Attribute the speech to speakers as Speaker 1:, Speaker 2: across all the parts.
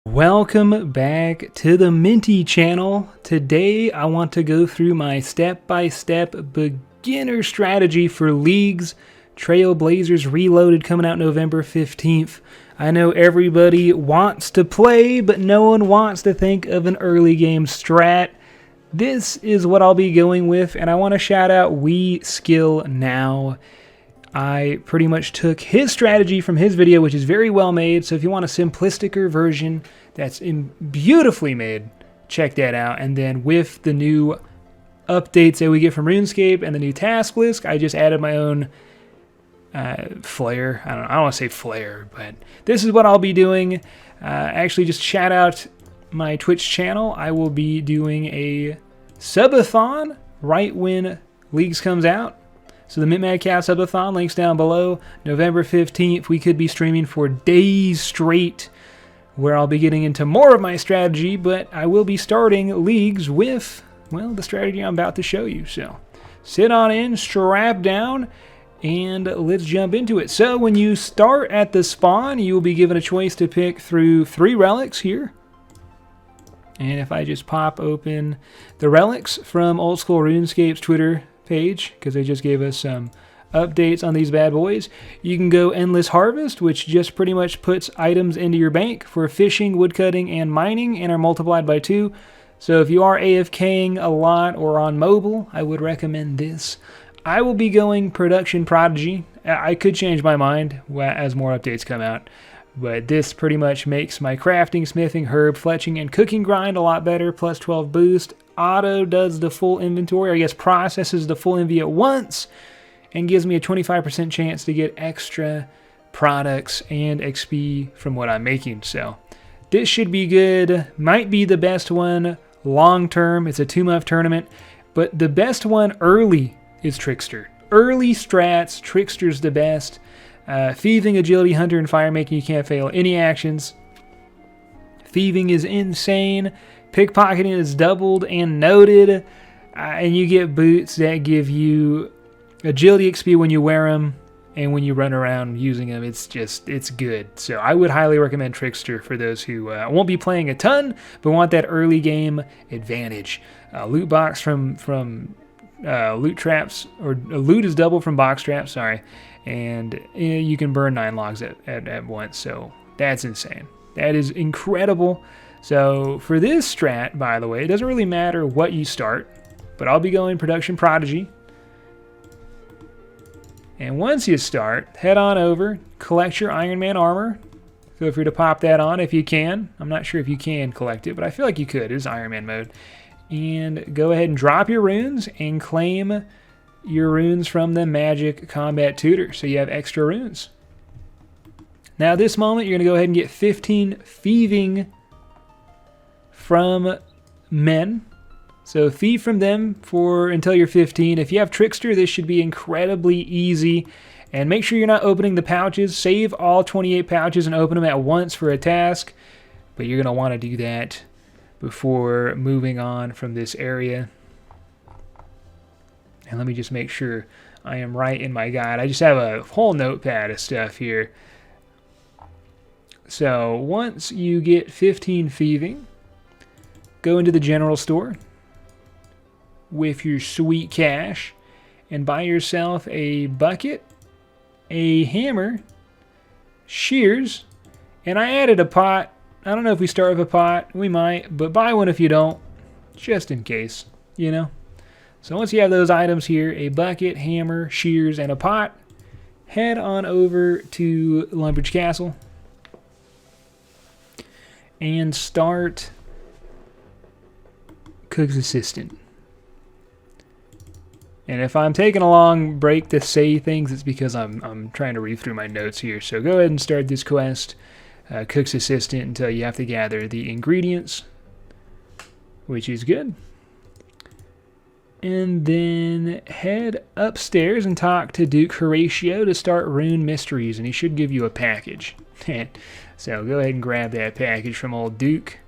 Speaker 1: Welcome back to the Minty channel. Today I want to go through my step-by-step beginner strategy for leagues. Trailblazers Reloaded coming out November 15th. I know everybody wants to play, but no one wants to think of an early game strat. This is what I'll be going with, and I want to shout out WeSkillNow. I pretty much took his strategy from his video, which is very well made, so if you want a simplisticer version that's beautifully made, check that out. And then with the new updates that we get from RuneScape and the new task list, I just added my own flair. I don't want to say flair, but this is what I'll be doing. Actually, just shout out my Twitch channel. I will be doing a subathon right when Leagues comes out. So the MintMadCow subathon, links down below. November 15th, we could be streaming for days straight, where I'll be getting into more of my strategy, but I will be starting leagues with, well, the strategy I'm about to show you. So sit on in, strap down, and let's jump into it. So when you start at the spawn, you will be given a choice to pick through 3 relics here. And if I just pop open the relics from Old School RuneScape's Twitter page, because they just gave us some updates on these bad boys, you can go Endless Harvest, which just pretty much puts items into your bank for fishing, woodcutting, and mining, and are multiplied by 2. So if you are AFKing a lot or on mobile, I would recommend this. I will be going Production Prodigy. I could change my mind as more updates come out, but this pretty much makes my crafting, smithing, herb, fletching, and cooking grind a lot better, plus 12 boost. Auto does the full inventory, or I guess processes the full inventory at once, and gives me a 25% chance to get extra products and XP from what I'm making. So this should be good. Might be the best one long term. It's a 2-month tournament, but the best one early is Trickster. Early strats, Trickster's the best. Thieving, agility, hunter, and fire making, you can't fail any actions. Thieving is insane. Pickpocketing is doubled and noted. And you get boots that give you agility XP when you wear them and when you run around using them. It's good. So I would highly recommend Trickster for those who won't be playing a ton but want that early game advantage. Loot box from loot traps, or loot is double from box traps, sorry. And you can burn 9 logs at once, so that's insane. That is incredible. So for this strat, by the way, it doesn't really matter what you start, but I'll be going Production Prodigy. And once you start, head on over, collect your Iron Man armor. Feel free to pop that on if you can. I'm not sure if you can collect it, but I feel like you could. It's Iron Man mode. And go ahead and drop your runes and claim your runes from the Magic Combat Tutor, so you have extra runes. Now at this moment, you're going to go ahead and get 15 thieving from men. So thieve from them for until you're 15. If you have Trickster, this should be incredibly easy. And make sure you're not opening the pouches. Save all 28 pouches and open them at once for a task. But you're going to want to do that before moving on from this area. And let me just make sure I am right in my guide. I just have a whole notepad of stuff here. So once you get 15 thieving, go into the general store with your sweet cash and buy yourself a bucket, a hammer, shears, and I added a pot. I don't know if we start with a pot. We might, but buy one if you don't, just in case, you know. So once you have those items here, a bucket, hammer, shears, and a pot, head on over to Lumbridge Castle and start Cook's Assistant. And if I'm taking a long break to say things, it's because I'm trying to read through my notes here. So go ahead and start this quest, Cook's Assistant, until you have to gather the ingredients, which is good. And then head upstairs and talk to Duke Horatio to start Rune Mysteries, and he should give you a package. So go ahead and grab that package from old Duke.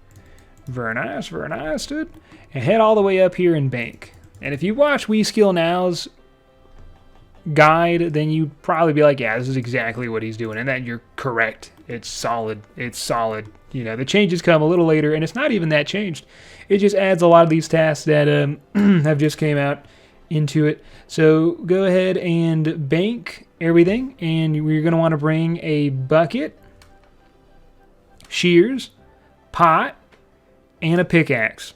Speaker 1: Very nice, dude. And head all the way up here and bank. And if you watch WeSkillNow's guide, then you'd probably be like, yeah, this is exactly what he's doing. And then you're correct. It's solid. It's solid. you know, the changes come a little later, and it's not even that changed. It just adds a lot of these tasks that have just came out into it. So go ahead and bank everything, and we're going to want to bring a bucket, shears, pot, and a pickaxe.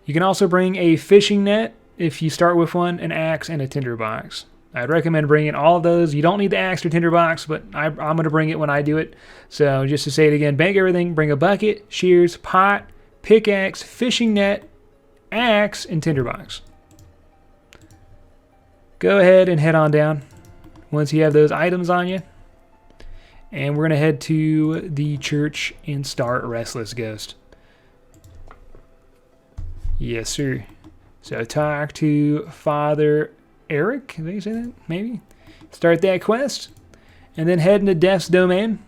Speaker 1: You can also bring a fishing net if you start with one, an axe, and a tinderbox. I'd recommend bringing all of those. You don't need the axe or tinderbox, but I'm going to bring it when I do it. So just to say it again, bank everything, bring a bucket, shears, pot, pickaxe, fishing net, axe, and tinderbox. Go ahead and head on down once you have those items on you. And we're going to head to the church and start Restless Ghost. Yes, sir. So talk to Father Eric, did you say that? Maybe. Start that quest. And then head into Death's Domain.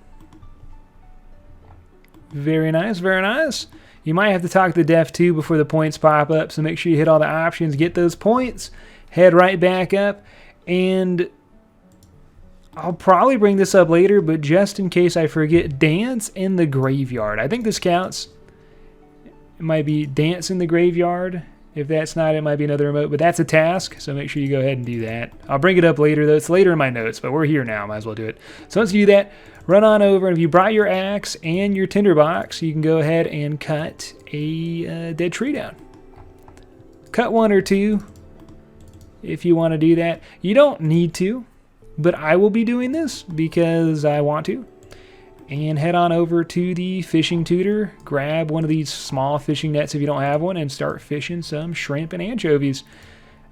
Speaker 1: Very nice, very nice. You might have to talk to Death too before the points pop up, so make sure you hit all the options, get those points, head right back up, and I'll probably bring this up later, but just in case I forget, dance in the graveyard. I think this counts. It might be dance in the graveyard. If that's not, it might be another remote, but that's a task, so make sure you go ahead and do that. I'll bring it up later, though. It's later in my notes, but we're here now. Might as well do it. So once you do that, run on over, and if you brought your axe and your tinderbox, you can go ahead and cut a dead tree down. Cut one or two if you want to do that. You don't need to, but I will be doing this because I want to. And head on over to the fishing tutor, grab one of these small fishing nets if you don't have one, and start fishing some shrimp and anchovies.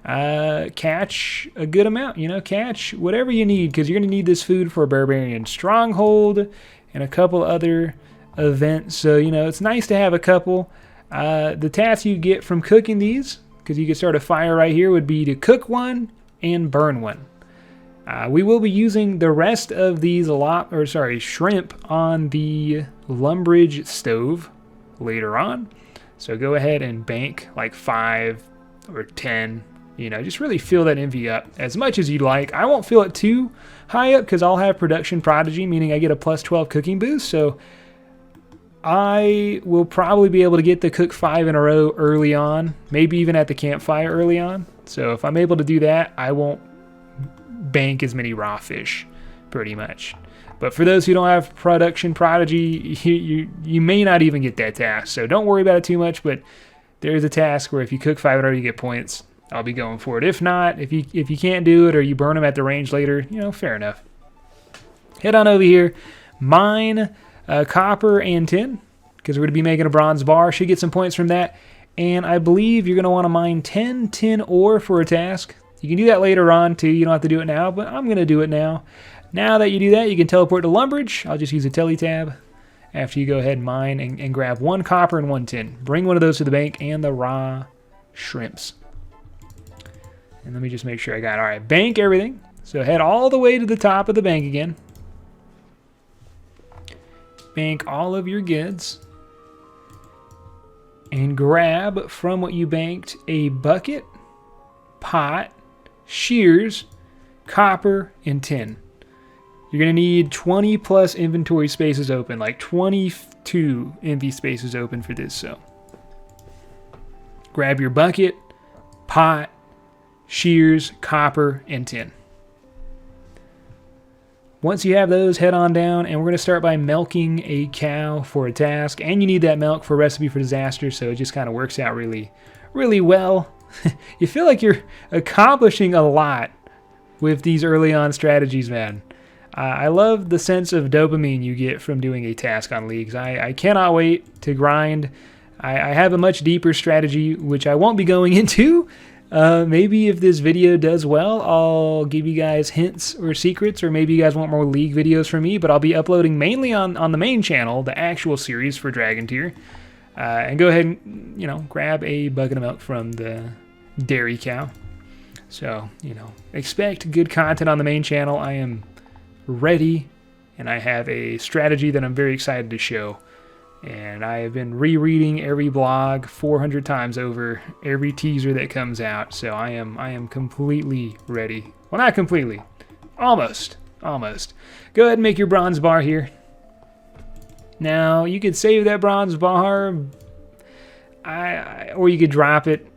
Speaker 1: Catch a good amount, you know, catch whatever you need, because you're going to need this food for a Barbarian Stronghold and a couple other events. So, you know, it's nice to have a couple. The tasks you get from cooking these, because you can start a fire right here, would be to cook one and burn one. We will be using the rest of these shrimp on the Lumbridge stove later on. So go ahead and bank like 5 or 10, you know, just really fill that envy up as much as you'd like. I won't fill it too high up because I'll have Production Prodigy, meaning I get a plus 12 cooking boost. So I will probably be able to get the cook 5 in a row early on, maybe even at the campfire early on. So if I'm able to do that, I won't bank as many raw fish, pretty much. But for those who don't have Production Prodigy, you may not even get that task, so don't worry about it too much. But there's a task where if you cook 5 in a row, you get points. I'll be going for it. If not, if you can't do it or you burn them at the range later, you know, fair enough. Head on over here, mine copper and tin, because we're going to be making a bronze bar. Should get some points from that. And I believe you're going to want to mine 10 tin ore for a task. You can do that later on too. You don't have to do it now, but I'm going to do it now. Now that you do that, you can teleport to Lumbridge. I'll just use a tele tab after you go ahead and mine and grab 1 copper and 1 tin. Bring one of those to the bank and the raw shrimps. And let me just make sure I got it. All right, bank everything. So head all the way to the top of the bank again. Bank all of your goods. And grab from what you banked a bucket, pot, shears, copper, and tin. You're going to need 20 plus inventory spaces open, like 22 envy spaces open for this. So grab your bucket, pot, shears, copper, and tin. Once you have those, head on down, and we're going to start by milking a cow for a task. And you need that milk for Recipe for Disaster, so it just kind of works out really, really well. You feel like you're accomplishing a lot with these early on strategies, man. I love the sense of dopamine you get from doing a task on leagues. I cannot wait to grind. I have a much deeper strategy, which I won't be going into. Maybe if this video does well, I'll give you guys hints or secrets, or maybe you guys want more league videos from me, but I'll be uploading mainly on the main channel, the actual series for Dragon Tier. And go ahead and, you know, grab a bucket of milk from the dairy cow. So, you know, expect good content on the main channel. I am ready, and I have a strategy that I'm very excited to show. And I have been rereading every blog 400 times over, every teaser that comes out. So I am completely ready. Well, not completely. Almost. Go ahead and make your bronze bar here. Now, you could save that bronze bar, or you could drop it.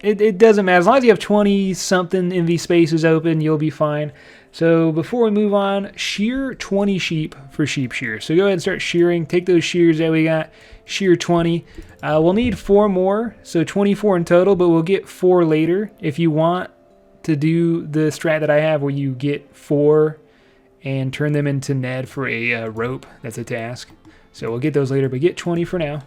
Speaker 1: It doesn't matter. As long as you have 20-something MV spaces open, you'll be fine. So before we move on, shear 20 sheep for sheep shear. So go ahead and start shearing. Take those shears that we got, shear 20. We'll need 4 more, so 24 in total, but we'll get 4 later. If you want to do the strat that I have where you get 4 and turn them into Ned for a rope, that's a task. So we'll get those later, but get 20 for now.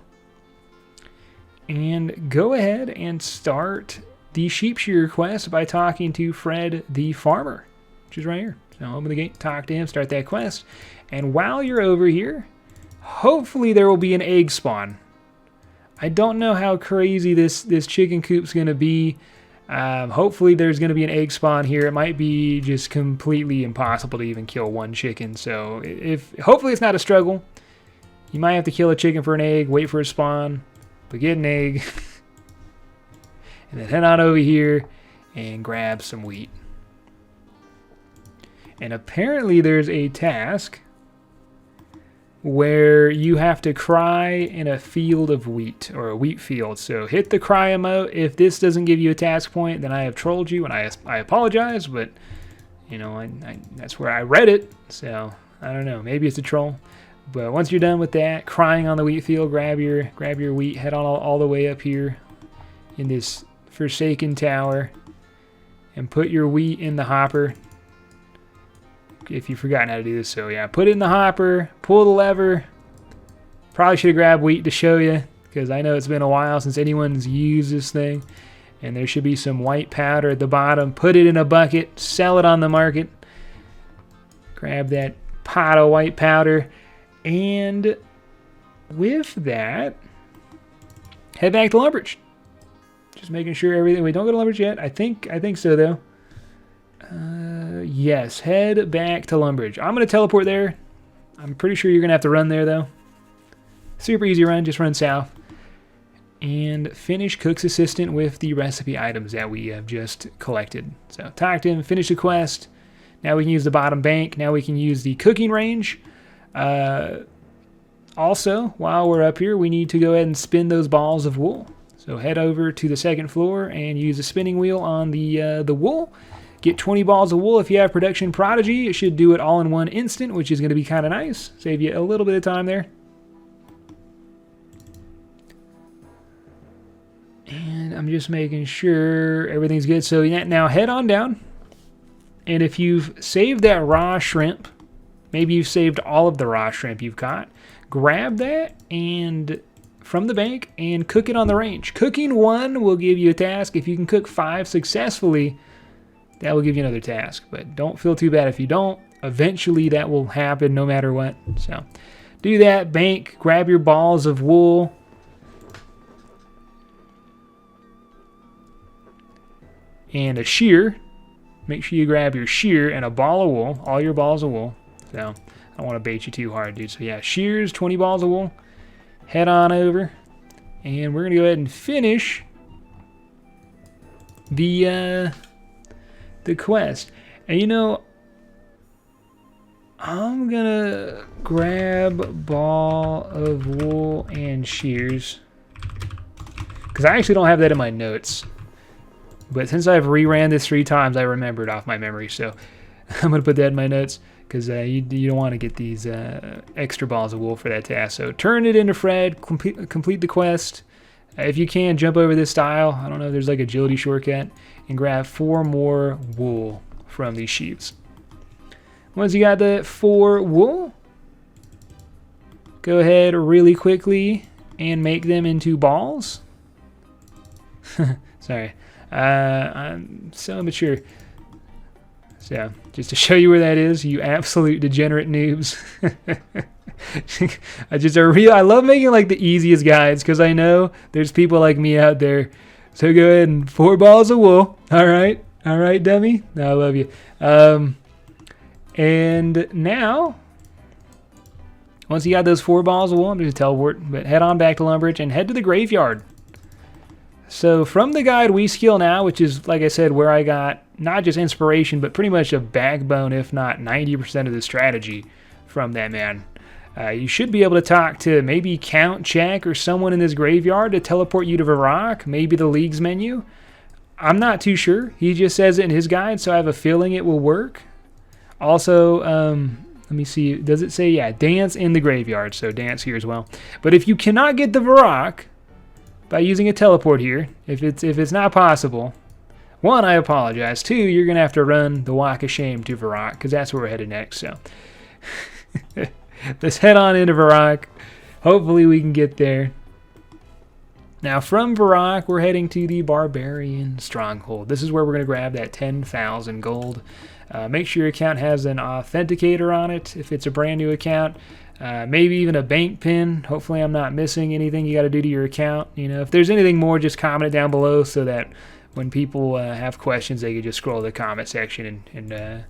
Speaker 1: And go ahead and start the sheep shear quest by talking to Fred the farmer, which is right here. So open the gate, talk to him, start that quest. And while you're over here, hopefully there will be an egg spawn. I don't know how crazy this chicken coop's going to be. Hopefully there's going to be an egg spawn here. It might be just completely impossible to even kill 1 chicken. So hopefully it's not a struggle. You might have to kill a chicken for an egg, wait for a spawn, but get an egg. And then head on over here and grab some wheat. And apparently there's a task where you have to cry in a field of wheat, or a wheat field. So hit the cry emote. If this doesn't give you a task point, then I have trolled you, and I apologize, but you know, that's where I read it, so I don't know, maybe it's a troll. But once you're done with that, crying on the wheat field, grab your wheat, head on all the way up here in this forsaken tower, and put your wheat in the hopper. If you've forgotten how to do this, so yeah, put it in the hopper, pull the lever. Probably should have grabbed wheat to show you, because I know it's been a while since anyone's used this thing. And there should be some white powder at the bottom. Put it in a bucket, sell it on the market. Grab that pot of white powder, and with that, head back to Lumbridge. Just making sure everything. Wait, don't go to Lumbridge yet. I think so though. Yes, head back to Lumbridge. I'm going to teleport there. I'm pretty sure you're going to have to run there, though. Super easy run, just run south. And finish Cook's Assistant with the recipe items that we have just collected. So talk to him, finish the quest. Now we can use the bottom bank. Now we can use the cooking range. Also, while we're up here, we need to go ahead and spin those balls of wool. So head over to the 2nd floor and use the spinning wheel on the wool. Get 20 balls of wool. If you have Production Prodigy, it should do it all in one instant, which is going to be kind of nice. Save you a little bit of time there. And I'm just making sure everything's good. So now head on down. And if you've saved that raw shrimp, maybe you've saved all of the raw shrimp you've got, grab that and from the bank and cook it on the range. Cooking 1 will give you a task. If you can cook 5 successfully, that will give you another task, but don't feel too bad if you don't. Eventually that will happen no matter what. So do that, bank, grab your balls of wool. And a shear. Make sure you grab your shear and a ball of wool, all your balls of wool. So I don't want to bait you too hard, dude. So yeah, shears, 20 balls of wool. Head on over. And we're going to go ahead and finish the quest. And you know, I'm gonna grab ball of wool and shears, because I actually don't have that in my notes, but since I've reran this 3 times, I remembered off my memory, so I'm gonna put that in my notes, because you don't want to get these extra balls of wool for that task. So turn it into Fred, complete the quest. If you can, jump over this stile. I don't know if there's like agility shortcut, and grab 4 more wool from these sheeps. Once you got the 4 wool, go ahead really quickly and make them into balls. Sorry, I'm so immature. So just to show you where that is, you absolute degenerate noobs. I love making like the easiest guides, because I know there's people like me out there. So go ahead and 4 balls of wool. All right, dummy. No, I love you. And now, once you got those 4 balls of wool, I'm just teleport. But head on back to Lumbridge and head to the graveyard. So from the guide WeSkillNow, which is, like I said, where I got not just inspiration, but pretty much a backbone, if not 90% of the strategy from that man. You should be able to talk to maybe Count Check or someone in this graveyard to teleport you to Varrock, maybe the League's menu. I'm not too sure. He just says it in his guide, so I have a feeling it will work. Also, let me see. Does it say, yeah, dance in the graveyard, so dance here as well. But if you cannot get the Varrock by using a teleport here, if it's not possible, one, I apologize. Two, you're going to have to run the Walk of Shame to Varrock, because that's where we're headed next, so... Let's head on into Varrock. Hopefully we can get there. Now from Varrock, we're heading to the Barbarian Stronghold. This is where we're going to grab that 10,000 gold. Make sure your account has an authenticator on it if it's a brand new account. Maybe even a bank pin. Hopefully I'm not missing anything you got to do to your account. You know, if there's anything more, just comment it down below so that when people have questions, they can just scroll to the comment section and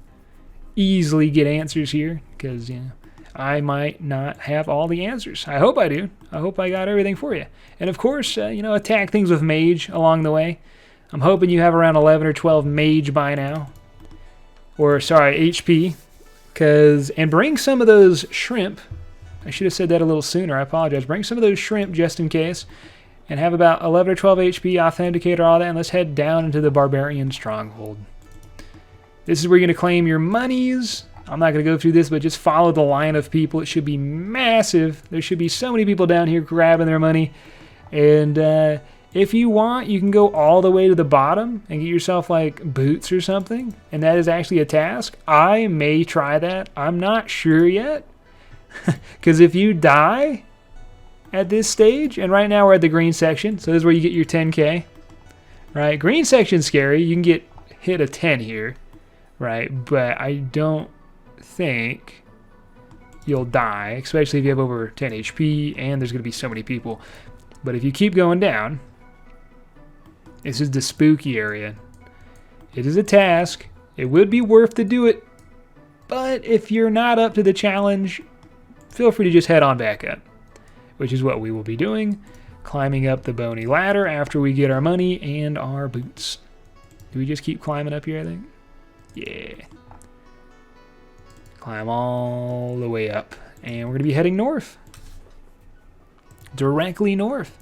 Speaker 1: easily get answers here, because, you know, I might not have all the answers. I hope I do. I hope I got everything for you. And of course, you know, attack things with mage along the way. I'm hoping you have around 11 or 12 mage by now. Or, sorry, HP. And bring some of those shrimp. I should have said that a little sooner. I apologize. Bring some of those shrimp just in case. And have about 11 or 12 HP, authenticator, all that. And let's head down into the Barbarian Stronghold. This is where you're going to claim your monies. I'm not going to go through this, but just follow the line of people. It should be massive. There should be so many people down here grabbing their money. And if you want, you can go all the way to the bottom and get yourself like boots or something. And that is actually a task. I may try that. I'm not sure yet. Because if you die at this stage, and right now we're at the green section, so this is where you get your 10K. Right? Green section's scary. You can get hit a 10 here. Right? But I don't think you'll die, especially if you have over 10 HP and there's going to be so many people. But if you keep going down, this is the spooky area. It is a task. It would be worth to do it, but if you're not up to the challenge, feel free to just head on back up, which is what we will be doing, climbing up the bony ladder after we get our money and our boots. Do we just keep climbing up here, I think? Yeah. Climb all the way up. And we're going to be heading north. Directly north.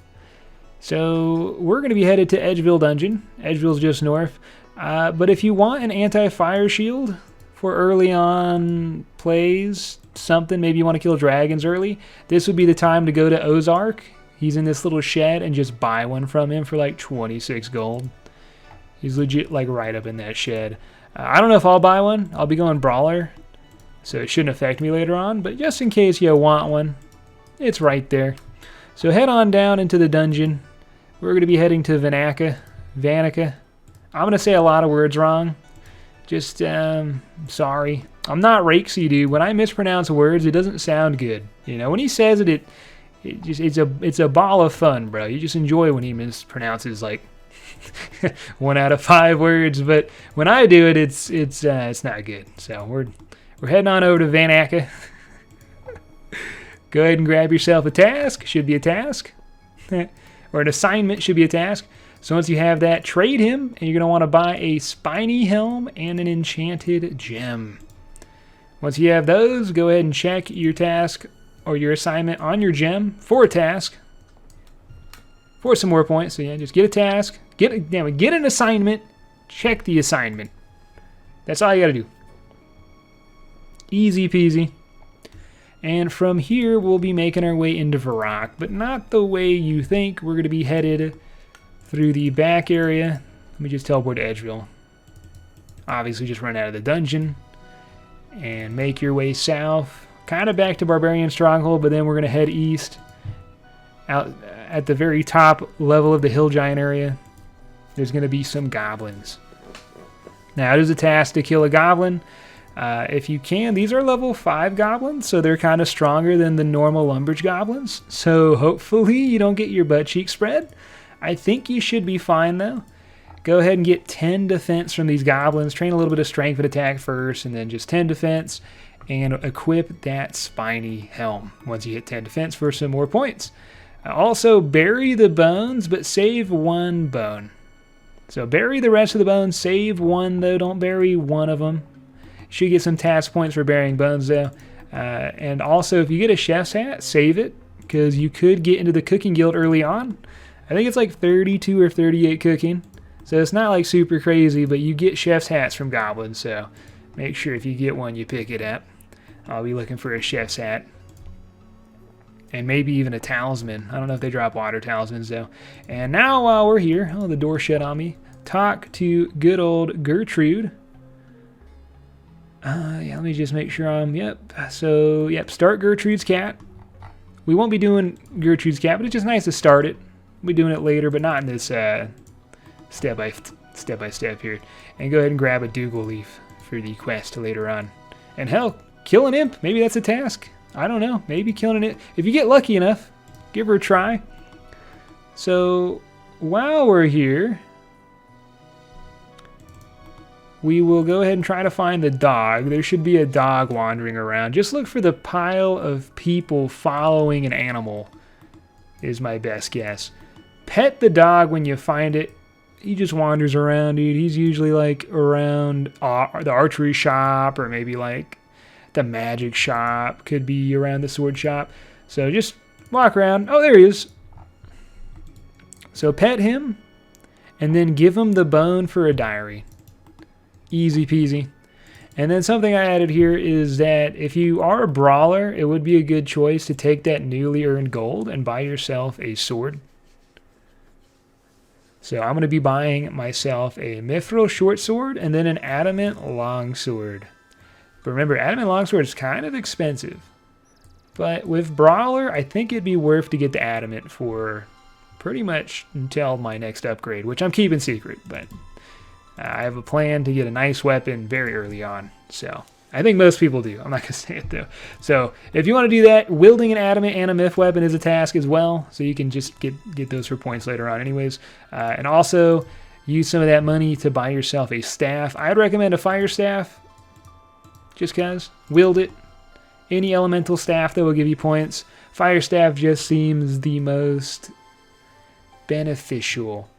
Speaker 1: So we're going to be headed to Edgeville Dungeon. Edgeville's just north. But if you want an anti-fire shield for early on plays, something, maybe you want to kill dragons early, this would be the time to go to Ozark. He's in this little shed, and just buy one from him for like 26 gold. He's legit like right up in that shed. I don't know if I'll buy one. I'll be going Brawler, so it shouldn't affect me later on, but just in case you want one, it's right there. So head on down into the dungeon. We're going to be heading to Vanica. I'm going to say a lot of words wrong. Just, sorry. I'm not Rakesy, dude. When I mispronounce words, it doesn't sound good. You know, when he says it, it's a ball of fun, bro. You just enjoy when he mispronounces, like, 1 out of 5 words. But when I do it, it's not good. So we're heading on over to Vanica. Go ahead and grab yourself a task. Should be a task. Or an assignment should be a task. So once you have that, trade him, and you're going to want to buy a spiny helm and an enchanted gem. Once you have those, go ahead and check your task or your assignment on your gem for a task for some more points. So yeah, just get a task, get an assignment, check the assignment. That's all you got to do. Easy peasy. And from here, we'll be making our way into Varrock, but not the way you think. We're going to be headed through the back area. Let me just teleport to Edgeville. Obviously, just run out of the dungeon and make your way south, kind of back to Barbarian Stronghold, but then we're going to head east out at the very top level of the Hill Giant area. There's going to be some goblins. Now, it is a task to kill a goblin. If you can, these are level 5 goblins, so they're kind of stronger than the normal Lumbridge goblins. So hopefully you don't get your butt cheek spread. I think you should be fine, though. Go ahead and get 10 defense from these goblins. Train a little bit of strength and attack first, and then just 10 defense. And equip that spiny helm once you hit 10 defense for some more points. Also, bury the bones, but save 1 bone. So bury the rest of the bones. Save 1, though. Don't bury one of them. Should get some task points for burying bones, though. And also, if you get a chef's hat, save it, because you could get into the cooking guild early on. I think it's like 32 or 38 cooking. So it's not like super crazy, but you get chef's hats from goblins, so make sure if you get one, you pick it up. I'll be looking for a chef's hat. And maybe even a talisman. I don't know if they drop water talismans, though. And now while we're here, oh, the door shut on me. Talk to good old Gertrude. Yeah, let me just make sure I'm, yep. So, yep, start Gertrude's cat. We won't be doing Gertrude's cat, but it's just nice to start it. We'll be doing it later, but not in this step by step here. And go ahead and grab a Dougal leaf for the quest later on. And hell, kill an imp. Maybe that's a task. I don't know. Maybe killing an imp. If you get lucky enough, give her a try. So, while we're here, we will go ahead and try to find the dog. There should be a dog wandering around. Just look for the pile of people following an animal is my best guess. Pet the dog when you find it. He just wanders around, dude. He's usually like around the archery shop or maybe like the magic shop. Could be around the sword shop. So just walk around. Oh, there he is. So pet him and then give him the bone for a diary. Easy peasy. And then something I added here is that if you are a brawler, it would be a good choice to take that newly earned gold and buy yourself a sword. So I'm going to be buying myself a mithril short sword and then an adamant long sword. But remember, adamant long sword is kind of expensive. But with brawler, I think it'd be worth to get the adamant for pretty much until my next upgrade, which I'm keeping secret, but I have a plan to get a nice weapon very early on, so I think most people do. I'm not going to say it, though. So if you want to do that, wielding an adamant and a myth weapon is a task as well, so you can just get those for points later on anyways. And also, use some of that money to buy yourself a staff. I'd recommend a fire staff, just because. Wield it. Any elemental staff that will give you points. Fire staff just seems the most beneficial.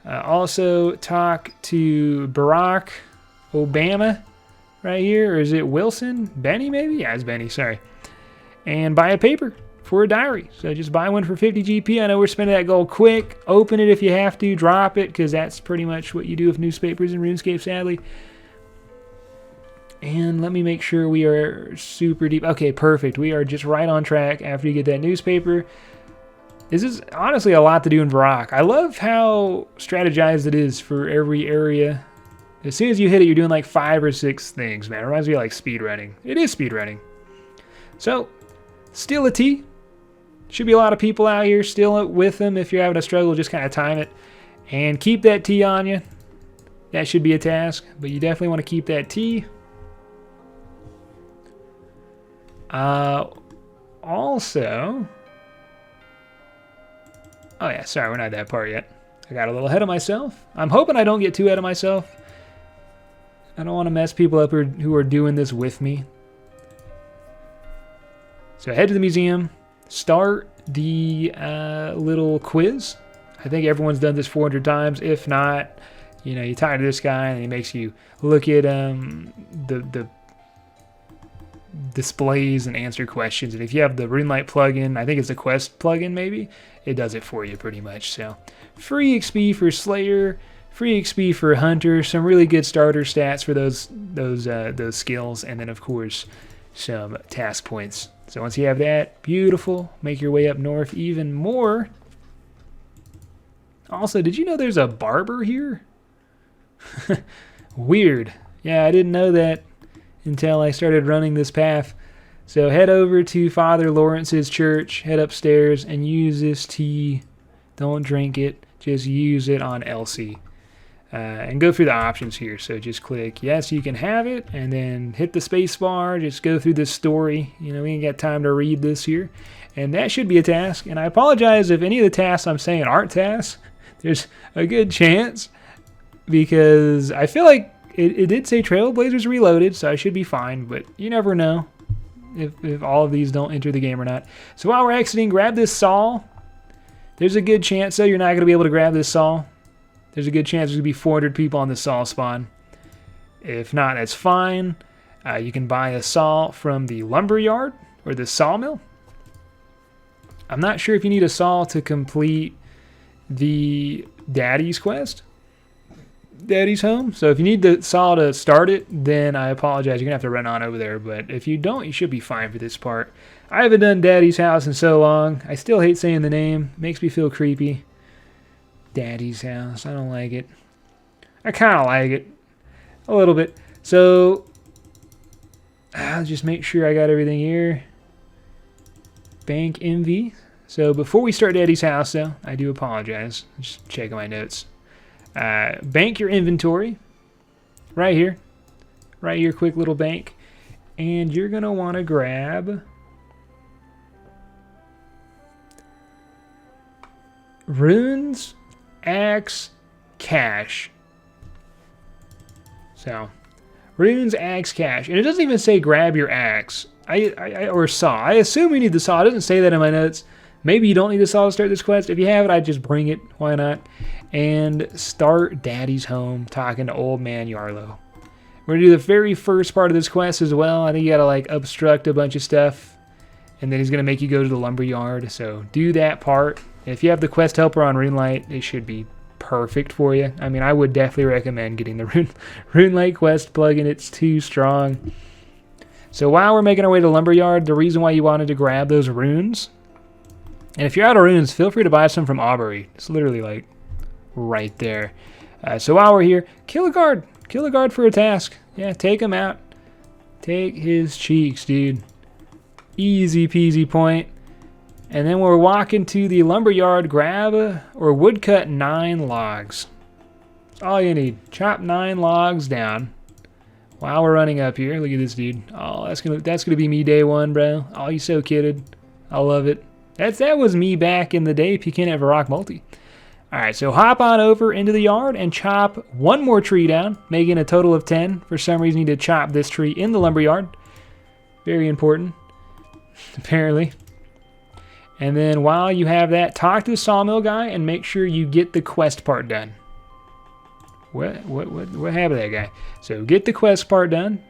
Speaker 1: Also, talk to Barack Obama right here. Or is it Wilson? Benny, maybe? Yeah, it's Benny. Sorry. And buy a paper for a diary. So just buy one for 50 GP. I know we're spending that gold quick. Open it if you have to. Drop it, because that's pretty much what you do with newspapers in RuneScape, sadly. And let me make sure we are super deep. Okay, perfect. We are just right on track after you get that newspaper. This is honestly a lot to do in Varrock. I love how strategized it is for every area. As soon as you hit it, you're doing like 5 or 6 things, man. It reminds me of like speedrunning. It is speedrunning. So, steal a tea. Should be a lot of people out here. Steal it with them. If you're having a struggle, just kind of time it. And keep that tea on you. That should be a task. But you definitely want to keep that tea. Also... Oh yeah, sorry, we're not at that part yet. I got a little ahead of myself. I'm hoping I don't get too ahead of myself. I don't want to mess people up who are doing this with me. So head to the museum. Start the little quiz. I think everyone's done this 400 times. If not, you know, you're tired of this guy and he makes you look at the displays and answer questions. And if you have the RuneLite plugin, I think it's a quest plugin maybe, it does it for you pretty much. So free XP for Slayer, free XP for Hunter, some really good starter stats for those skills, and then of course some task points. So once you have that, beautiful, make your way up north even more. Also, did you know there's a barber here? Weird. Yeah, I didn't know that until I started running this path. So head over to Father Lawrence's church, head upstairs, and use this tea. Don't drink it, just use it on Elsie. And go through the options here. So just click yes, you can have it, and then hit the space bar. Just go through this story. You know, we ain't got time to read this here. And that should be a task. And I apologize if any of the tasks I'm saying aren't tasks. There's a good chance, because I feel like it did say Trailblazers Reloaded, so I should be fine, but you never know if all of these don't enter the game or not. So while we're exiting, grab this saw. There's a good chance, though, you're not going to be able to grab this saw. There's a good chance there's going to be 400 people on the saw spawn. If not, that's fine. You can buy a saw from the lumberyard or the sawmill. I'm not sure if you need a saw to complete the Daddy's quest, Daddy's home. So if you need the saw to start it, then I apologize. You're going to have to run on over there. But if you don't, you should be fine for this part. I haven't done Daddy's house in so long. I still hate saying the name. Makes me feel creepy. Daddy's house. I don't like it. I kind of like it. A little bit. So I'll just make sure I got everything here. Bank MV. So before we start Daddy's house, though, I do apologize. Just checking my notes. Bank your inventory. Right here. Right here, quick little bank. And you're going to want to grab Runes, Axe, Cash. So, Runes, Axe, Cash. And it doesn't even say grab your axe. Or saw. I assume you need the saw. It doesn't say that in my notes. Maybe you don't need the saw to start this quest. If you have it, I'd just bring it. Why not? And start Daddy's home talking to Old Man Yarlow. We're going to do the very first part of this quest as well. I think you got to like obstruct a bunch of stuff. And then he's going to make you go to the lumberyard. So do that part. If you have the quest helper on Runelight, it should be perfect for you. I mean, I would definitely recommend getting the Runelight quest plugin. It's too strong. So while we're making our way to Lumberyard, the reason why you wanted to grab those runes, and if you're out of runes, feel free to buy some from Aubrey. It's literally like right there. So while we're here, kill a guard. Kill a guard for a task. Yeah, take him out. Take his cheeks, dude. Easy peasy point. And then we're walking to the lumberyard, grab or woodcut 9 logs. That's all you need. Chop 9 logs down. While we're running up here, look at this dude. Oh, that's gonna be me day one, bro. Oh, you so kidded. I love it. That was me back in the day peeking at Varrock multi. All right, so hop on over into the yard and chop 1 more tree down, making a total of 10. For some reason, you need to chop this tree in the lumberyard. Very important, apparently. And then while you have that, talk to the sawmill guy and make sure you get the quest part done. What happened to that guy? So get the quest part done.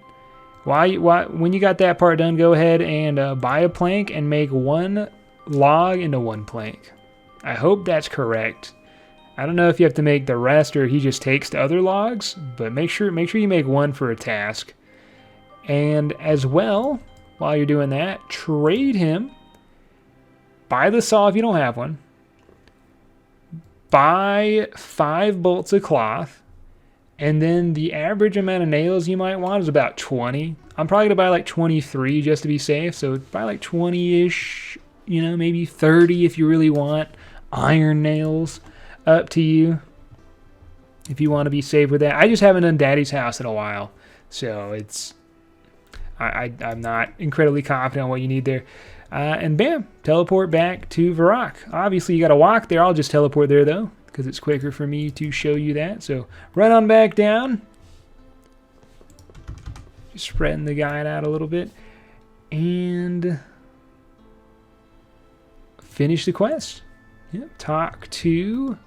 Speaker 1: When you got that part done, go ahead and buy a plank and make 1 log into 1 plank. I hope that's correct. I don't know if you have to make the rest or he just takes the other logs, but make sure you make 1 for a task. And as well, while you're doing that, trade him. Buy the saw if you don't have one. Buy 5 bolts of cloth. And then the average amount of nails you might want is about 20. I'm probably going to buy like 23 just to be safe. So buy like 20-ish, you know, maybe 30 if you really want iron nails. Up to you if you want to be safe with that. I just haven't done Daddy's house in a while. So I'm not incredibly confident on what you need there. And bam, teleport back to Varrock. Obviously, you got to walk there. I'll just teleport there, though, because it's quicker for me to show you that. So run on back down. Just spreading the guide out a little bit. And finish the quest. Yep. Talk to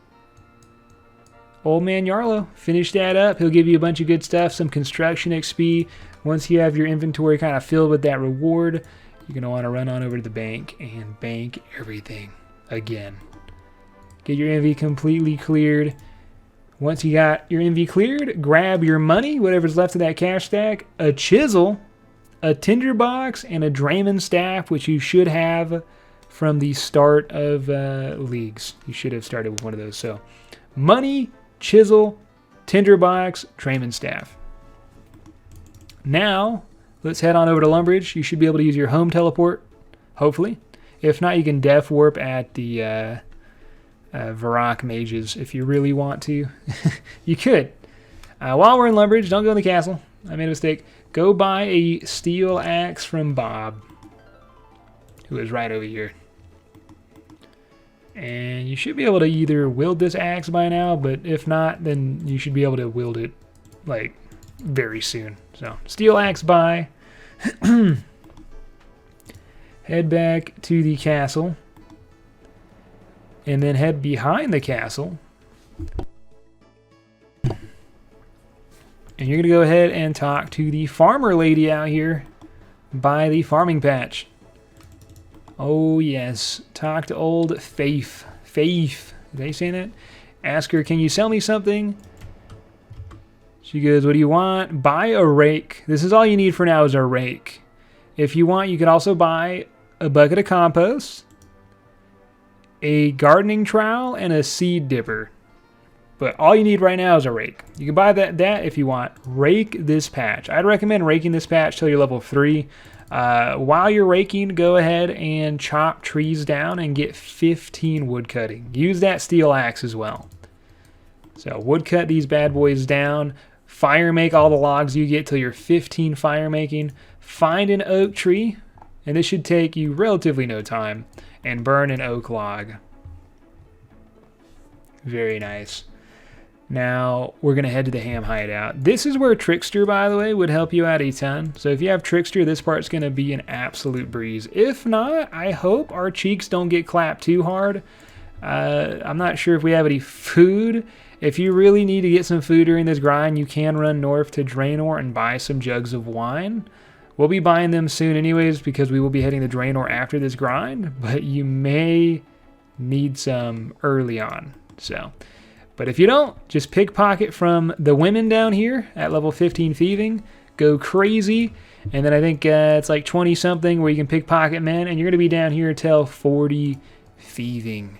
Speaker 1: Old Man Yarlow. Finish that up. He'll give you a bunch of good stuff, some construction XP. Once you have your inventory kind of filled with that reward, you're going to want to run on over to the bank and bank everything again. Get your MV completely cleared. Once you got your MV cleared, grab your money, whatever's left of that cash stack, a chisel, a tinderbox, and a Draymond staff, which you should have from the start of leagues. You should have started with one of those. So money, chisel, tinderbox, Draymond staff. Now, let's head on over to Lumbridge. You should be able to use your home teleport, hopefully. If not, you can def warp at the Varrock mages if you really want to. You could. While we're in Lumbridge, don't go in the castle. I made a mistake. Go buy a steel axe from Bob, who is right over here. And you should be able to either wield this axe by now, but if not, then you should be able to wield it like very soon. So steel axe buy. Head back to the castle. And then head behind the castle. And you're going to go ahead and talk to the farmer lady out here by the farming patch. Oh, yes. Talk to old Faith. Faith. Are they saying that? Ask her, can you sell me something? She goes, what do you want? Buy a rake. This is all you need for now is a rake. If you want, you could also buy a bucket of compost, a gardening trowel, and a seed dipper. But all you need right now is a rake. You can buy that if you want. Rake this patch. I'd recommend raking this patch till you're level 3. While you're raking, go ahead and chop trees down and get 15 wood cutting. Use that steel axe as well. So wood cut these bad boys down. Fire make all the logs you get till you're 15 fire making. Find an oak tree, and this should take you relatively no time, and burn an oak log. Very nice. Now, we're going to head to the ham hideout. This is where Trickster, by the way, would help you out a ton. So if you have Trickster, this part's going to be an absolute breeze. If not, I hope our cheeks don't get clapped too hard. I'm not sure if we have any food. If you really need to get some food during this grind, you can run north to Draynor and buy some jugs of wine. We'll be buying them soon anyways because we will be heading to Draynor after this grind, but you may need some early on. But if you don't, just pickpocket from the women down here at level 15 thieving, go crazy, and then I think it's like 20 something where you can pickpocket men, and you're going to be down here till 40 thieving.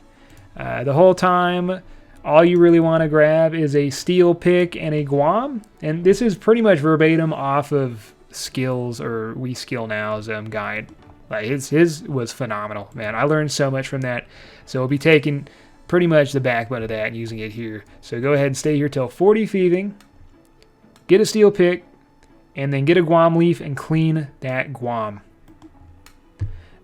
Speaker 1: The whole time, all you really want to grab is a steel pick and a guam, and this is pretty much verbatim off of Skills or WeSkillNow's guide. Like his was phenomenal, man. I learned so much from that, so we'll be taking pretty much the backbone of that and using it here. So go ahead and stay here till 40 thieving, get a steel pick, and then get a guam leaf and clean that guam.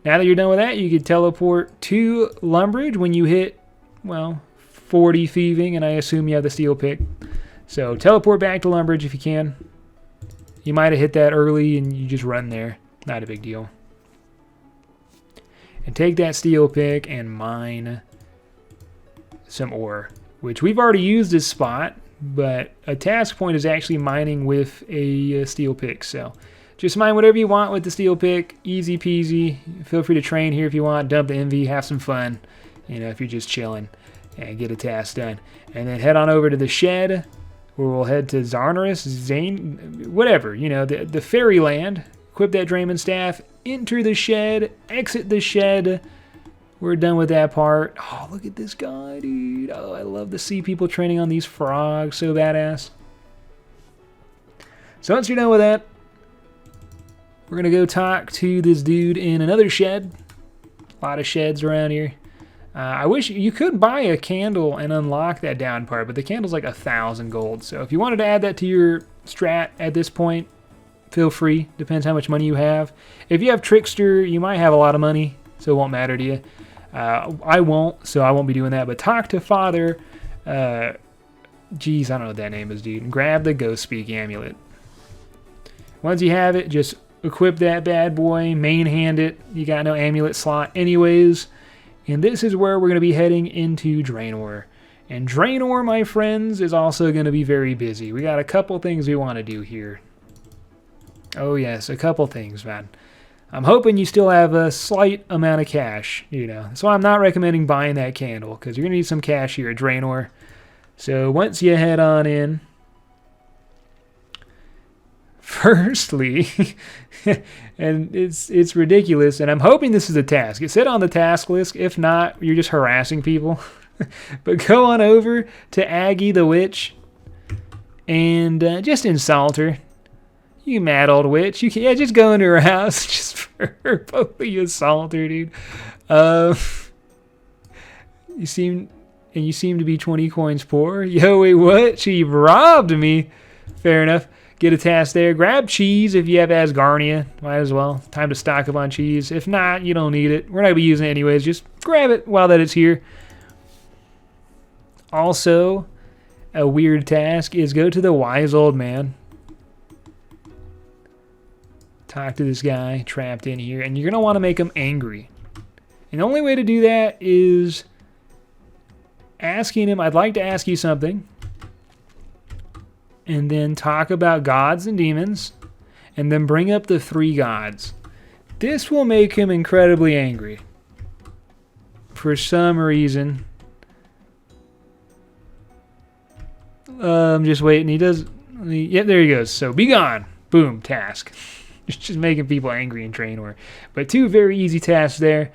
Speaker 1: Now that you're done with that, you can teleport to Lumbridge when you hit, well, 40 thieving, and I assume you have the steel pick. So teleport back to Lumbridge if you can. You might have hit that early and you just run there. Not a big deal. And take that steel pick and mine some ore, which we've already used this spot, but a task point is actually mining with a steel pick. So just mine whatever you want with the steel pick. Easy peasy. Feel free to train here if you want. Dump the envy. Have some fun. You know, if you're just chilling and get a task done. And then head on over to the shed, where we'll head to Zarnaris, Zane, whatever, you know, the fairyland. Equip that Draymond staff, enter the shed, exit the shed. We're done with that part. Oh, look at this guy, dude. Oh, I love to see people training on these frogs. So badass. So once you're done with that, we're going to go talk to this dude in another shed. A lot of sheds around here. I wish you could buy a candle and unlock that down part, but the candle's like 1,000 gold. So if you wanted to add that to your strat at this point, feel free. Depends how much money you have. If you have Trickster, you might have a lot of money, so it won't matter to you. I won't, so I won't be doing that. But talk to Father. Geez, I don't know what that name is, dude. Grab the Ghost Speak amulet. Once you have it, just equip that bad boy, main hand it. You got no amulet slot anyways. And this is where we're going to be heading into Draynor. And Draynor, my friends, is also going to be very busy. We got a couple things we want to do here. Oh yes, a couple things, man. I'm hoping you still have a slight amount of cash, you know. So I'm not recommending buying that candle, because you're going to need some cash here at Draynor. So once you head on in, firstly, and it's ridiculous, and I'm hoping this is a task. It said on the task list. If not, you're just harassing people. But go on over to Aggie the Witch and just insult her. You mad old witch. You can, yeah, just go into her house just for verbally assault her, dude. You seem to be 20 coins poor. Yo, wait, what? She robbed me. Fair enough. Get a task there. Grab cheese if you have Asgarnia. Might as well. Time to stock up on cheese. If not, you don't need it. We're not going to be using it anyways. Just grab it while that it's here. Also, a weird task is go to the wise old man. Talk to this guy trapped in here. And you're going to want to make him angry. And the only way to do that is asking him, I'd like to ask you something. and then talk about gods and demons, and then bring up the 3 gods. This will make him incredibly angry. For some reason. I'm just waiting. He does... Yep, there he goes. So, be gone. Boom, task. Just making people angry in Draynor. But 2 very easy tasks there.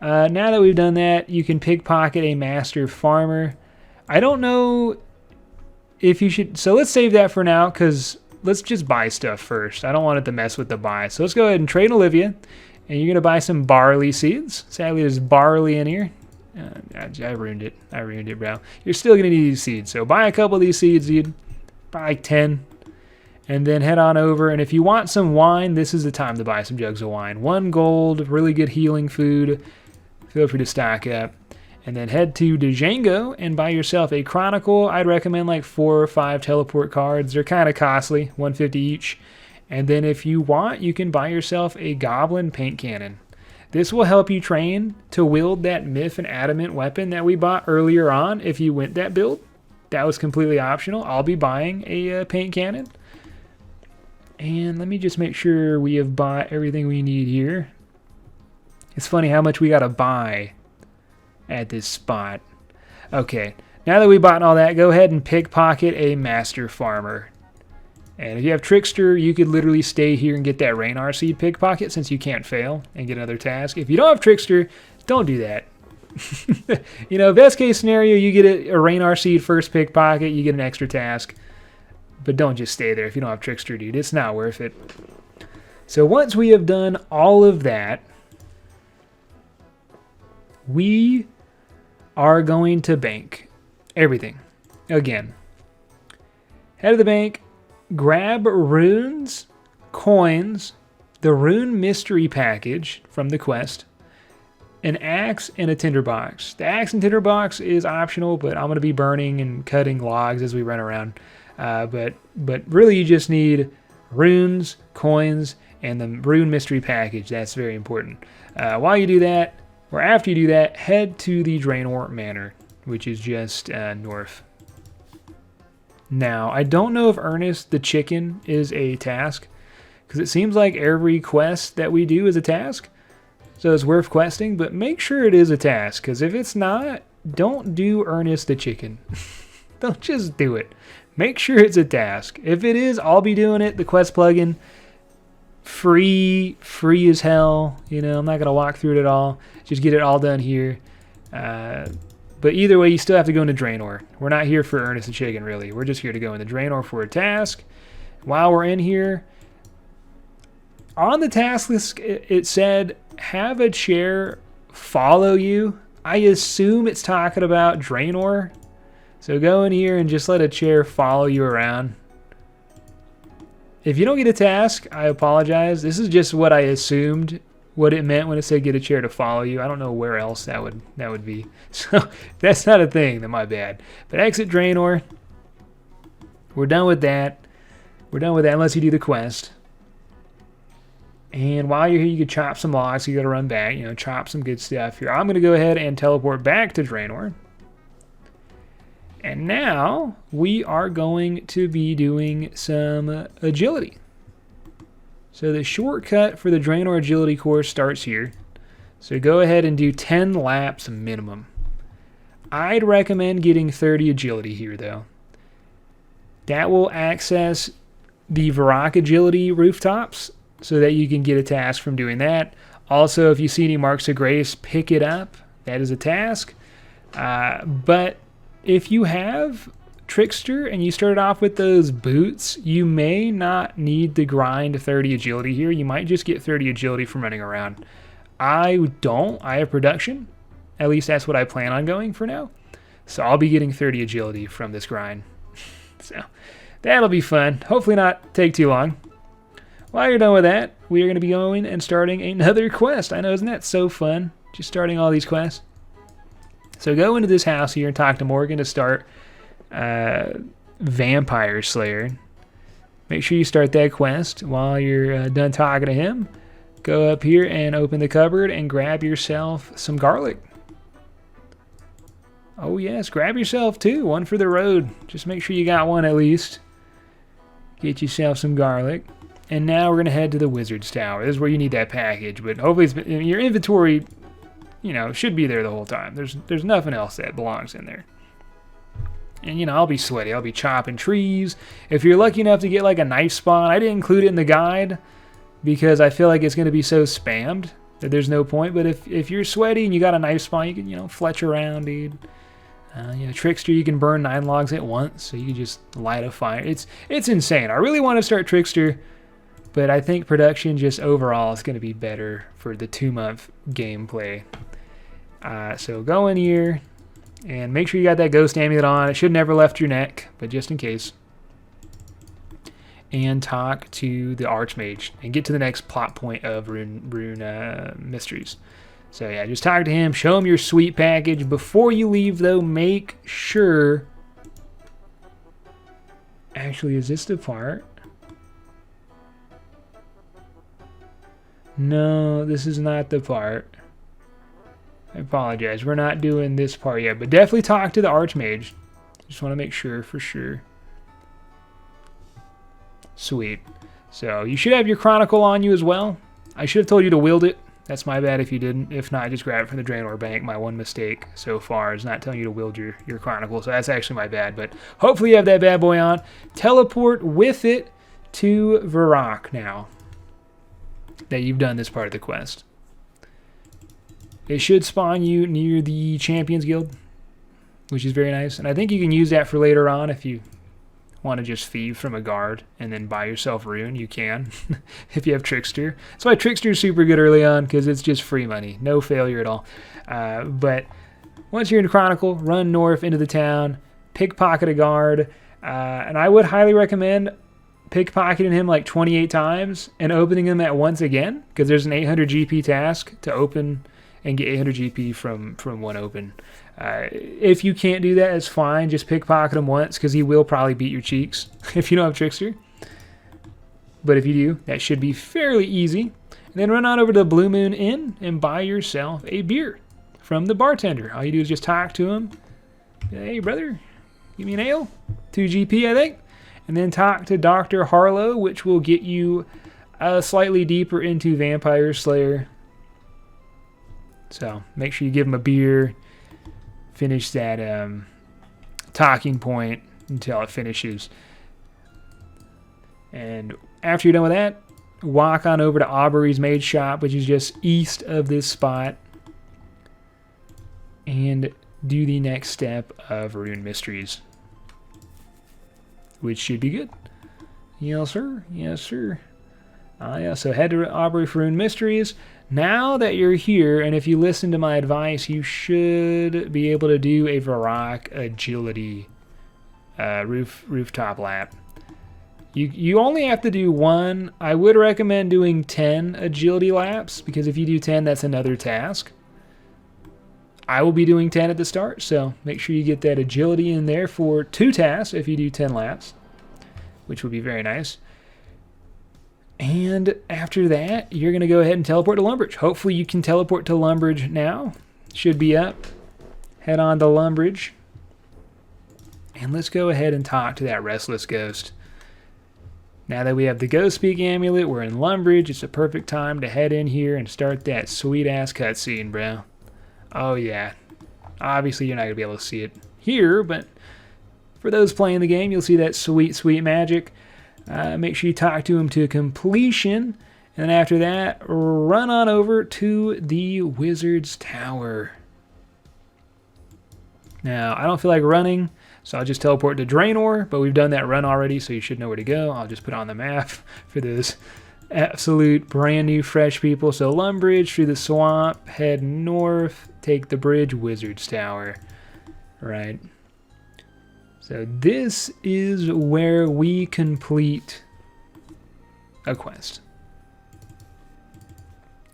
Speaker 1: Now that we've done that, you can pickpocket a master farmer. I don't know if you should... So let's save that for now, because let's just buy stuff first. I don't want it to mess with the buy. So let's go ahead and trade Olivia. And you're going to buy some barley seeds. Sadly, there's barley in here. I ruined it. I ruined it, bro. You're still going to need these seeds. So buy a couple of these seeds, dude. Buy like 10. And then head on over. And if you want some wine, this is the time to buy some jugs of wine. 1 gold, really good healing food. Feel free to stock up. And then head to Django and buy yourself a Chronicle. I'd recommend like 4 or 5 teleport cards. They're kind of costly, 150 each. And then if you want, you can buy yourself a Goblin Paint Cannon. This will help you train to wield that Myth and Adamant weapon that we bought earlier on if you went that build. That was completely optional. I'll be buying a Paint Cannon. And let me just make sure we have bought everything we need here. It's funny how much we got to buy at this spot. Okay, now that we bought all that, go ahead and pickpocket a Master Farmer. And if you have Trickster, you could literally stay here and get that Draynor seed pickpocket since you can't fail and get another task. If you don't have Trickster, don't do that. You know, best case scenario, you get a Draynor seed first pickpocket, you get an extra task. But don't just stay there if you don't have Trickster, dude. It's not worth it. So once we have done all of that, we are going to bank everything. Again, head to the bank. Grab runes, coins, the rune mystery package from the quest, an axe, and a tinderbox. The axe and tinderbox is optional, but I'm going to be burning and cutting logs as we run around. But really you just need runes, coins, and the rune mystery package. That's very important. While you do that, or after you do that, head to the Draynor Manor, which is just north. Now, I don't know if Ernest the Chicken is a task, because it seems like every quest that we do is a task, so it's worth questing, but make sure it is a task, because if it's not, don't do Ernest the Chicken. Don't just do it. Make sure it's a task. If it is, I'll be doing it, the quest plugin, free as hell. You know, I'm not going to walk through it at all. Just get it all done here. But either way, you still have to go into Draynor. We're not here for Ernest the Chicken, really. We're just here to go into Draynor for a task. While we're in here, on the task list, it said, have a chair follow you. I assume it's talking about Draynor. So go in here and just let a chair follow you around. If you don't get a task, I apologize. This is just what I assumed what it meant when it said get a chair to follow you. I don't know where else that would be. So that's not a thing, then my bad. But exit Draynor. We're done with that. We're done with that unless you do the quest. And while you're here, you can chop some logs. So you got to run back, you know, chop some good stuff here. I'm going to go ahead and teleport back to Draynor. And now we are going to be doing some agility. So the shortcut for the Draynor agility course starts here. So go ahead and do 10 laps minimum. I'd recommend getting 30 agility here though. That will access the Varrock agility rooftops so that you can get a task from doing that. Also, if you see any marks of grace, pick it up. That is a task. But if you have Trickster and you started off with those boots, you may not need to grind 30 agility here. You might just get 30 agility from running around. I don't. I have production. At least that's what I plan on going for now. So I'll be getting 30 agility from this grind. So that'll be fun. Hopefully not take too long. While you're done with that, we are going to be going and starting another quest. I know, isn't that so fun? Just starting all these quests. So go into this house here and talk to Morgan to start Vampire Slayer. Make sure you start that quest. While you're done talking to him, go up here and open the cupboard and grab yourself some garlic. Oh yes, grab yourself two. One for the road. Just make sure you got one at least. Get yourself some garlic. And now we're going to head to the Wizard's Tower. This is where you need that package, but hopefully your inventory, you know, should be there the whole time. There's nothing else that belongs in there. And, you know, I'll be sweaty. I'll be chopping trees. If you're lucky enough to get, like, a knife spawn, I didn't include it in the guide because I feel like it's going to be so spammed that there's no point. But if you're sweaty and you got a knife spawn, you can, you know, fletch around, dude. You know, Trickster, you can burn 9 logs at once, so you can just light a fire. It's insane. I really want to start Trickster, but I think production just overall is going to be better for the 2-month gameplay. So go in here and make sure you got that ghost amulet on. It should never left your neck, but just in case. And talk to the Archmage and get to the next plot point of Rune Mysteries. So yeah, just talk to him, show him your sweet package. Before you leave though, make sure... Actually, is this the part? No, this is not the part. I apologize, we're not doing this part yet, but definitely talk to the Archmage. Just want to make sure, for sure. Sweet. So you should have your Chronicle on you as well. I should have told you to wield it. That's my bad if you didn't. If not, just grab it from the Draynor bank. My one mistake so far is not telling you to wield your Chronicle, so that's actually my bad. But hopefully you have that bad boy on. Teleport with it to Varrock now that you've done this part of the quest. It should spawn you near the Champions Guild, which is very nice. And I think you can use that for later on if you want to just thieve from a guard and then buy yourself Rune. You can if you have Trickster. That's why Trickster is super good early on, because it's just free money. No failure at all. But once you're in Chronicle, run north into the town, pickpocket a guard. And I would highly recommend pickpocketing him like 28 times and opening him at once again, because there's an 800 GP task to open and get 800 GP from one open. If you can't do that, it's fine. Just pickpocket him once, because he will probably beat your cheeks if you don't have Trickster. But if you do, that should be fairly easy. And then run on over to the Blue Moon Inn and buy yourself a beer from the bartender. All you do is just talk to him. Hey, brother, give me an ale. 2 GP, I think. And then talk to Dr. Harlow, which will get you slightly deeper into Vampire Slayer. So make sure you give him a beer. Finish that talking point until it finishes. And after you're done with that, walk on over to Aubrey's Maid Shop, which is just east of this spot, and do the next step of Rune Mysteries, which should be good. Yes, sir. Yes, sir. Yeah, so head to Aubrey for Rune Mysteries. Now that you're here, and if you listen to my advice, you should be able to do a Varrock agility rooftop lap. You only have to do 1. I would recommend doing 10 agility laps, because if you do 10, that's another task. I will be doing 10 at the start, so make sure you get that agility in there for 2 tasks if you do 10 laps, which would be very nice. And after that, you're going to go ahead and teleport to Lumbridge. Hopefully you can teleport to Lumbridge now. Should be up. Head on to Lumbridge. And let's go ahead and talk to that Restless Ghost. Now that we have the Ghost Speak Amulet, we're in Lumbridge. It's a perfect time to head in here and start that sweet-ass cutscene, bro. Oh, yeah. Obviously, you're not going to be able to see it here, but for those playing the game, you'll see that sweet, sweet magic. Make sure you talk to him to completion. And then after that, run on over to the Wizard's Tower. Now, I don't feel like running, so I'll just teleport to Draynor, but we've done that run already, so you should know where to go. I'll just put it on the map for those absolute brand new fresh people. So Lumbridge, through the swamp, head north, take the bridge, Wizard's Tower. Right. So this is where we complete a quest.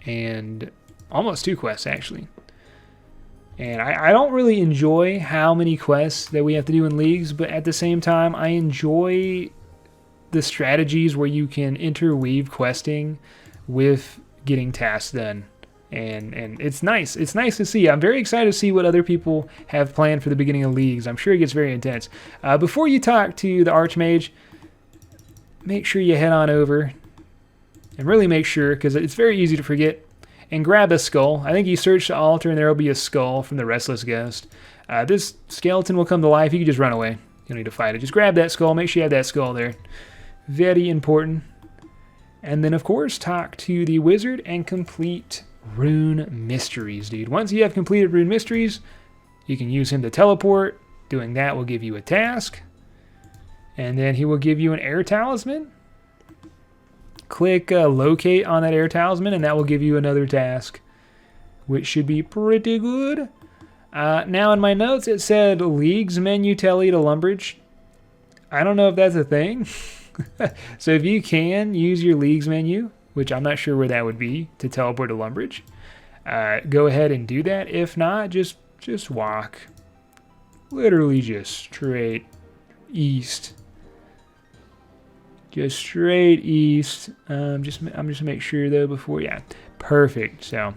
Speaker 1: And almost 2 quests, actually. And I don't really enjoy how many quests that we have to do in leagues, but at the same time, I enjoy the strategies where you can interweave questing with getting tasks done. And it's nice. It's nice to see. I'm very excited to see what other people have planned for the beginning of leagues. I'm sure it gets very intense. Before you talk to the Archmage, make sure you head on over and really make sure, because it's very easy to forget, and grab a skull. I think you search the altar and there will be a skull from the Restless Ghost. This skeleton will come to life. You can just run away. You don't need to fight it. Just grab that skull. Make sure you have that skull there. Very important. And then, of course, talk to the wizard and complete Rune Mysteries, dude. Once you have completed Rune Mysteries, you can use him to teleport. Doing that will give you a task. And then he will give you an air talisman. Click locate on that air talisman, and that will give you another task, which should be pretty good. Now, in my notes, it said Leagues menu telly to Lumbridge. I don't know if that's a thing. So if you can use your Leagues menu, which I'm not sure where that would be, to teleport to Lumbridge, go ahead and do that. If not, just walk. Literally just straight east. Just straight east. I'm just gonna make sure though before, yeah, perfect. So,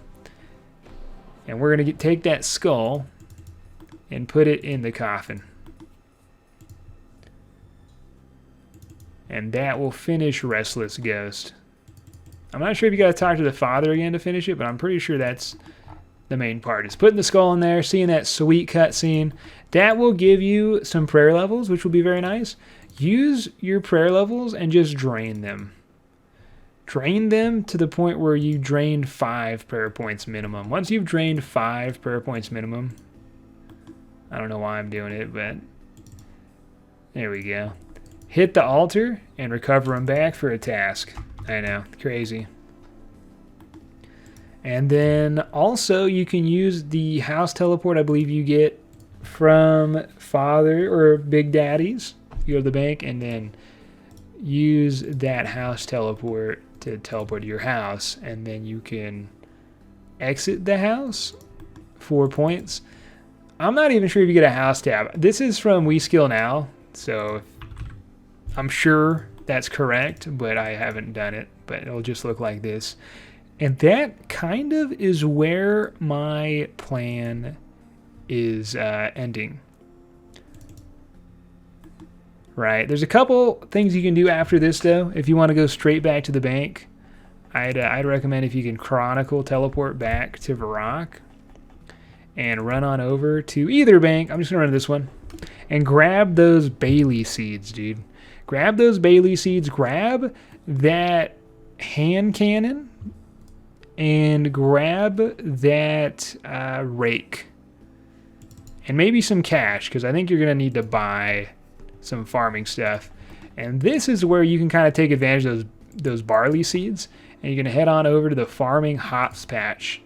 Speaker 1: and we're gonna take that skull and put it in the coffin, and that will finish Restless Ghost. I'm not sure if you gotta talk to the father again to finish it, but I'm pretty sure that's the main part. Is putting the skull in there, seeing that sweet cutscene. That will give you some prayer levels, which will be very nice. Use your prayer levels and just drain them. Drain them to the point where you drained 5 prayer points minimum. Once you've drained 5 prayer points minimum, I don't know why I'm doing it, but there we go. Hit the altar and recover them back for a task. I know, crazy. And then also you can use the house teleport I believe you get from Father or Big Daddy's. You go to the bank and then use that house teleport to teleport to your house, and then you can exit the house 4 points. I'm not even sure if you get a house tab. This is from WeSkillNow, so I'm sure that's correct, but I haven't done it. But it'll just look like this. And that kind of is where my plan is ending. Right, there's a couple things you can do after this though. If you want to go straight back to the bank, I'd recommend if you can chronicle teleport back to Varrock and run on over to either bank. I'm just gonna run to this one and grab those Bailey seeds, dude. Grab those Bailey seeds. Grab that hand cannon and grab that rake and maybe some cash, because I think you're gonna need to buy some farming stuff. And this is where you can kind of take advantage of those barley seeds, and you're going to head on over to the farming hops patch,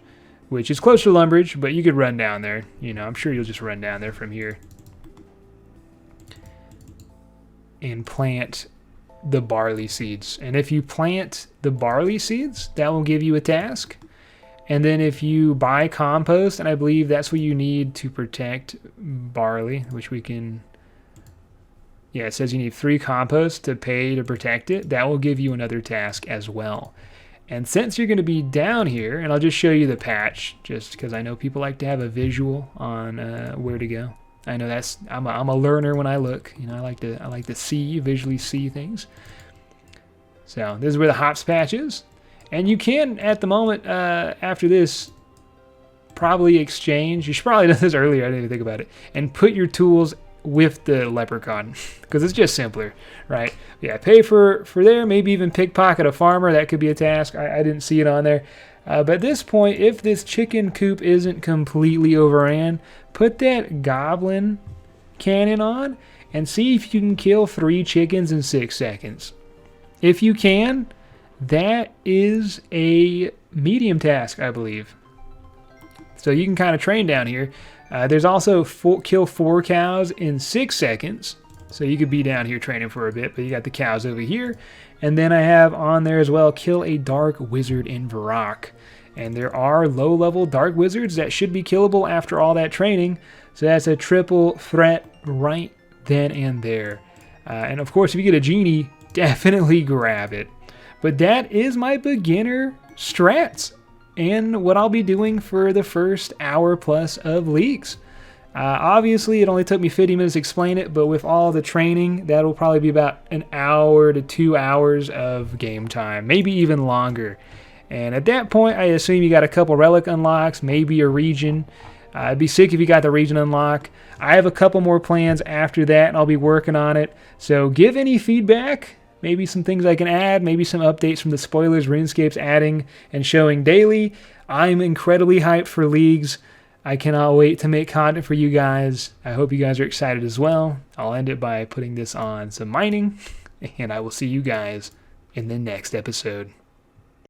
Speaker 1: which is close to Lumbridge, but you could run down there. You know, I'm sure you'll just run down there from here and plant the barley seeds. And if you plant the barley seeds, that will give you a task. And then if you buy compost, and I believe that's what you need to protect barley, which we can... Yeah, it says you need 3 compost to pay to protect it. That will give you another task as well. And since you're going to be down here, and I'll just show you the patch, just because I know people like to have a visual on where to go. I know that's I'm a learner when I look. You know, I like to visually see things. So this is where the hops patch is, and you can at the moment after this probably exchange. You should probably have done this earlier. I didn't even think about it. And put your tools with the leprechaun, because it's just simpler, right? Yeah, pay for there, maybe even pickpocket a farmer. That could be a task. I didn't see it on there. But at this point, if this chicken coop isn't completely overran, put that goblin cannon on and see if you can kill 3 chickens in 6 seconds. If you can, that is a medium task, I believe. So you can kind of train down here. There's also kill 4 cows in 6 seconds. So you could be down here training for a bit, but you got the cows over here. And then I have on there as well, kill a dark wizard in Varrock. And there are low-level dark wizards that should be killable after all that training. So that's a triple threat right then and there. And of course, if you get a genie, definitely grab it. But that is my beginner strats and what I'll be doing for the first hour plus of leagues. Obviously, it only took me 50 minutes to explain it, but with all the training, that'll probably be about an hour to 2 hours of game time, maybe even longer. And at that point, I assume you got a couple relic unlocks, maybe a region. It'd be sick if you got the region unlock. I have a couple more plans after that, and I'll be working on it. So give any feedback, maybe some things I can add, maybe some updates from the spoilers RuneScape's adding and showing daily. I'm incredibly hyped for Leagues. I cannot wait to make content for you guys. I hope you guys are excited as well. I'll end it by putting this on some mining, and I will see you guys in the next episode.